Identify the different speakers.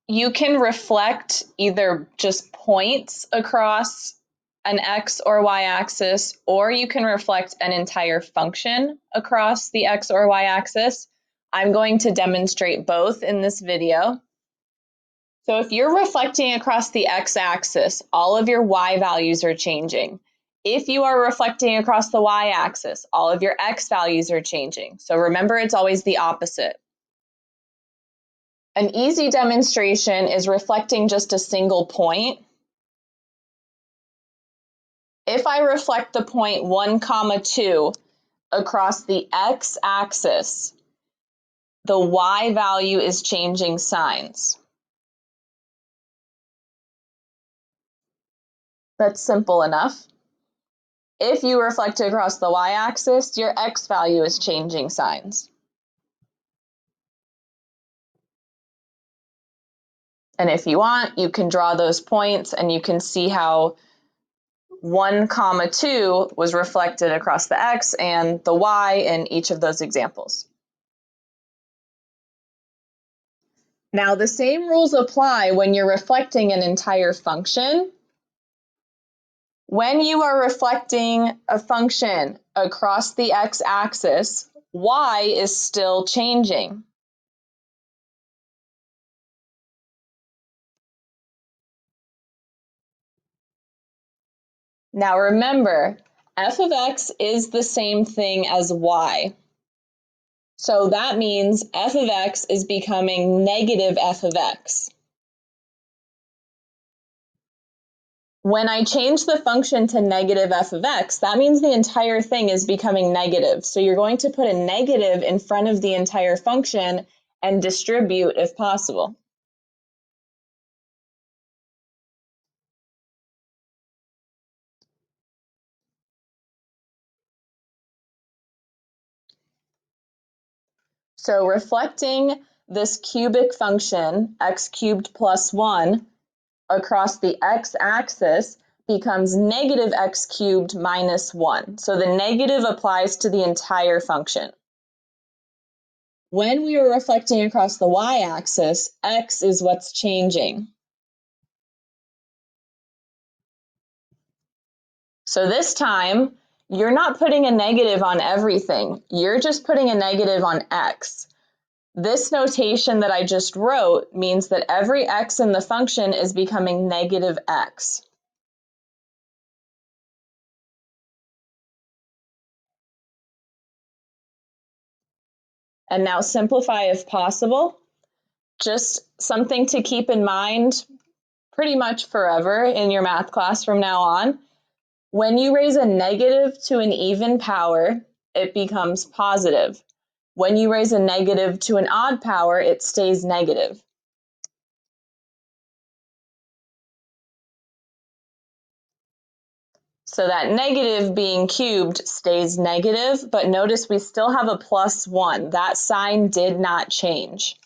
Speaker 1: You can reflect either just points across an x or y axis, or you can reflect an entire function across the x or y axis. I'm going to demonstrate both in this video. So if you're reflecting across the x-axis, all of your y values are changing. If you are reflecting across the y-axis, all of your x values are changing. So remember, it's always the opposite. An easy demonstration is reflecting just a single point. If I reflect the point 1, 2 across the x-axis, the y value is changing signs. That's simple enough. If you reflect across the y-axis, your x value is changing signs. And if you want, you can draw those points and you can see how 1, 2 was reflected across the x and the y in each of those examples. Now, the same rules apply when you're reflecting an entire function. When you are reflecting a function across the x-axis, y is still changing. Now remember, f of x is the same thing as y. So that means f of x is becoming negative f of x. When I change the function to negative f of x, that means the entire thing is becoming negative. So you're going to put a negative in front of the entire function and distribute if possible. So reflecting this cubic function, x cubed plus 1, across the x-axis becomes negative x cubed minus 1. So the negative applies to the entire function. When we are reflecting across the y-axis, x is what's changing. So this time, you're not putting a negative on everything. You're just putting a negative on x. This notation that I just wrote means that every x in the function is becoming negative x. And now simplify if possible. Just something to keep in mind pretty much forever in your math class from now on. When you raise a negative to an even power, it becomes positive. When you raise a negative to an odd power, it stays negative. So that negative being cubed stays negative, but notice we still have a plus 1. That sign did not change.